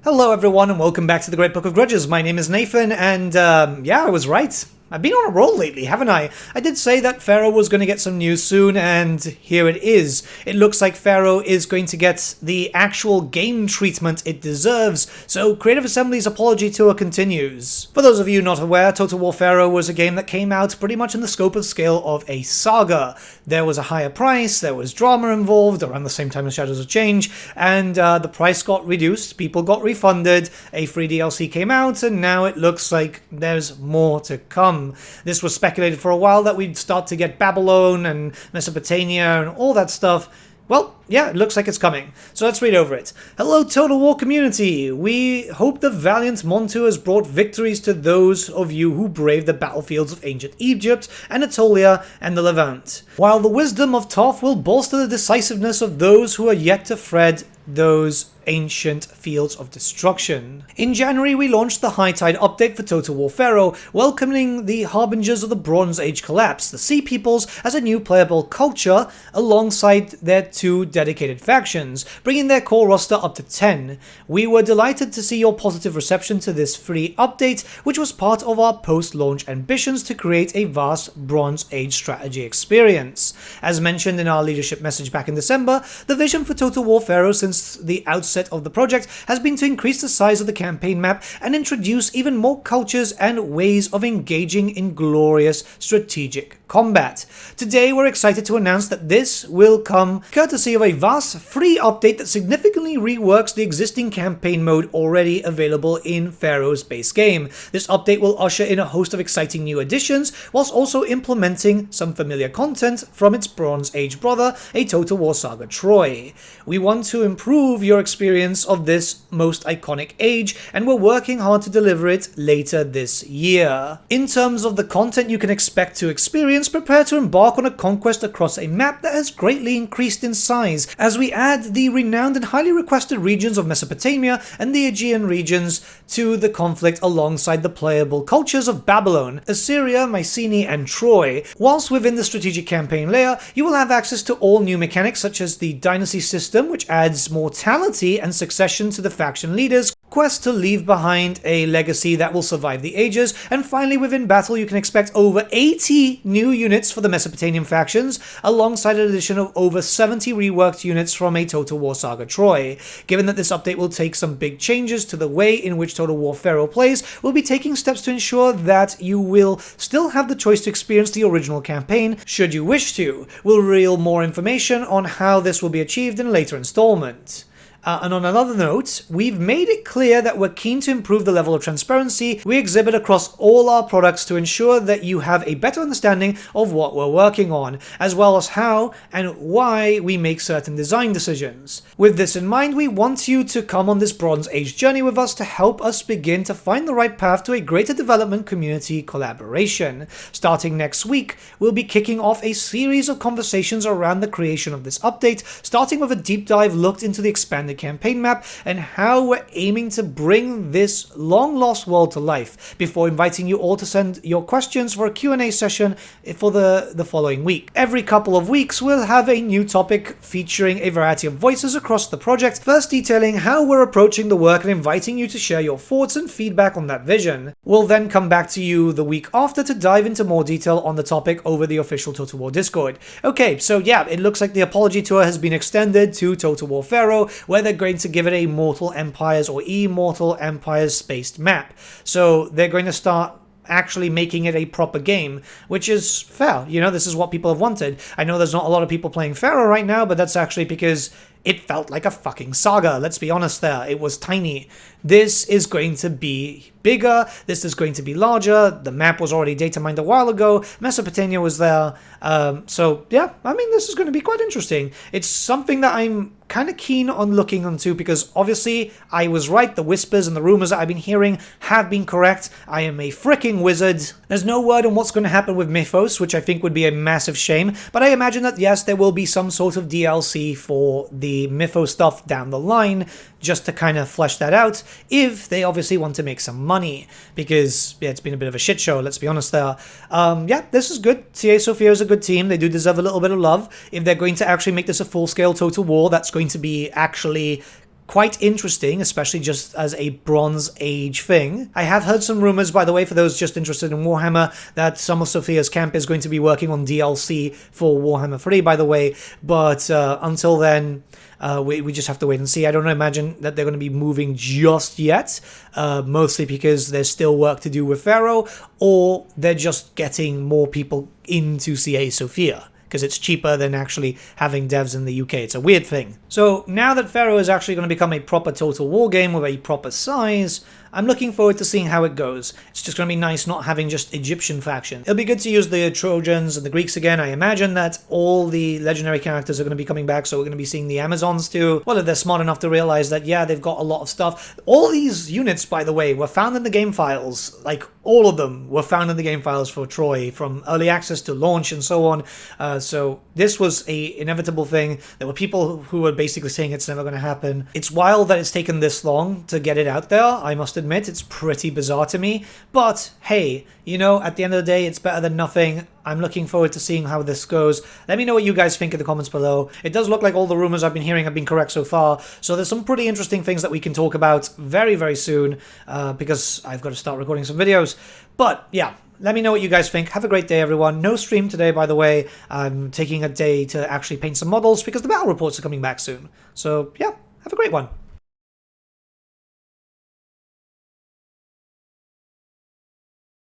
Hello everyone and welcome back to the Great Book of Grudges. My name is Nathan and yeah, I was right. I've been on a roll lately, haven't I? I did say that Pharaoh was going to get some news soon, and here it is. It looks like Pharaoh is going to get the actual game treatment it deserves, so Creative Assembly's apology tour continues. For those of you not aware, Total War Pharaoh was a game that came out pretty much in the scope of scale of a saga. There was a higher price, there was drama involved, around the same time as Shadows of Change, and the price got reduced, people got refunded, a free DLC came out, and now it looks like there's more to come. This was speculated for a while that we'd start to get Babylon and Mesopotamia and all that stuff. Well, yeah, it looks like it's coming. So let's read over it. Hello, Total War community. We hope the valiant Montu has brought victories to those of you who braved the battlefields of ancient Egypt, Anatolia, and the Levant. While the wisdom of Toph will bolster the decisiveness of those who are yet to thread those ancient fields of destruction. In January, we launched the High Tide update for Total War Pharaoh, welcoming the harbingers of the Bronze Age collapse, the Sea Peoples, as a new playable culture alongside their two dedicated factions, bringing their core roster up to 10. We were delighted to see your positive reception to this free update, which was part of our post-launch ambitions to create a vast Bronze Age strategy experience. As mentioned in our leadership message back in December, the vision for Total War Pharaoh since the outset of the project has been to increase the size of the campaign map and introduce even more cultures and ways of engaging in glorious strategic combat. Today we're excited to announce that this will come courtesy of a vast free update that significantly reworks the existing campaign mode already available in Pharaoh's base game. This update will usher in a host of exciting new additions, whilst also implementing some familiar content from its Bronze Age brother, a Total War Saga Troy. We want to improve your experience of this most iconic age, and we're working hard to deliver it later this year. In terms of the content you can expect to experience, prepare to embark on a conquest across a map that has greatly increased in size, as we add the renowned and highly requested regions of Mesopotamia and the Aegean regions to the conflict alongside the playable cultures of Babylon, Assyria, Mycenae, and Troy. Whilst within the strategic campaign layer, you will have access to all new mechanics such as the dynasty system, which adds mortality and succession to the faction leaders, quest to leave behind a legacy that will survive the ages, and finally within battle you can expect over 80 new units for the Mesopotamian factions, alongside an addition of over 70 reworked units from a Total War Saga Troy. Given that this update will take some big changes to the way in which Total War Pharaoh plays, we'll be taking steps to ensure that you will still have the choice to experience the original campaign, should you wish to. We'll reveal more information on how this will be achieved in a later installment. And on another note, we've made it clear that we're keen to improve the level of transparency we exhibit across all our products to ensure that you have a better understanding of what we're working on, as well as how and why we make certain design decisions. With this in mind, we want you to come on this Bronze Age journey with us to help us begin to find the right path to a greater development community collaboration. Starting next week, we'll be kicking off a series of conversations around the creation of this update, starting with a deep dive look into the expanded campaign map and how we're aiming to bring this long-lost world to life, before inviting you all to send your questions for a Q&A session for the following week. Every couple of weeks, we'll have a new topic featuring a variety of voices across the project, first detailing how we're approaching the work and inviting you to share your thoughts and feedback on that vision. We'll then come back to you the week after to dive into more detail on the topic over the official Total War Discord. Okay, so yeah, it looks like the apology tour has been extended to Total War Pharaoh, where they're going to give it a Mortal Empires or Immortal Empires spaced map. So they're going to start actually making it a proper game, which is fair. You know, this is what people have wanted. I know there's not a lot of people playing Pharaoh right now, but that's actually because it felt like a fucking saga. Let's be honest there. It was tiny. This is going to be bigger. This is going to be larger. The map was already data mined a while ago. Mesopotamia was there. So yeah, I mean, this is going to be quite interesting. It's something that I'm kind of keen on looking onto, because obviously I was right. The whispers and the rumors that I've been hearing have been correct. I am a freaking wizard. There's no word on what's going to happen with Mythos, which I think would be a massive shame, but I imagine that yes, there will be some sort of DLC for the Mythos stuff down the line, just to kind of flesh that out, if they obviously want to make some money, because yeah, it's been a bit of a shit show, let's be honest there. Yeah, this is good. CA Sophia is a good team. They do deserve a little bit of love. If they're going to actually make this a full-scale Total War, that's going to be actually quite interesting, especially just as a Bronze Age thing. I have heard some rumors, by the way, for those just interested in Warhammer, that some of Sophia's camp is going to be working on DLC for Warhammer 3, by the way, but until then, we just have to wait and see. I don't imagine that they're going to be moving just yet, mostly because there's still work to do with Pharaoh, or they're just getting more people into CA Sophia, because it's cheaper than actually having devs in the UK. It's a weird thing. So now that Pharaoh is actually going to become a proper Total War game with a proper size, I'm looking forward to seeing how it goes. It's just going to be nice not having just Egyptian faction. It'll be good to use the Trojans and the Greeks again. I imagine that all the legendary characters are going to be coming back, so we're going to be seeing the Amazons too. Well, if they're smart enough to realize that, yeah, they've got a lot of stuff. All these units, by the way, were found in the game files. Like, all of them were found in the game files for Troy, from early access to launch and so on. So this was a inevitable thing. There were people who were basically saying it's never going to happen. It's wild that it's taken this long to get it out there, I must admit. It's pretty bizarre to me, but hey, you know, at the end of the day, it's better than nothing. I'm looking forward to seeing how this goes. Let me know what you guys think in the comments below. It does look like all the rumors I've been hearing have been correct so far, so there's some pretty interesting things that we can talk about very, very soon, because I've got to start recording some videos. But yeah, let me know what you guys think. Have a great day, everyone. No stream today, by the way. I'm taking a day to actually paint some models because the battle reports are coming back soon. So yeah, have a great one.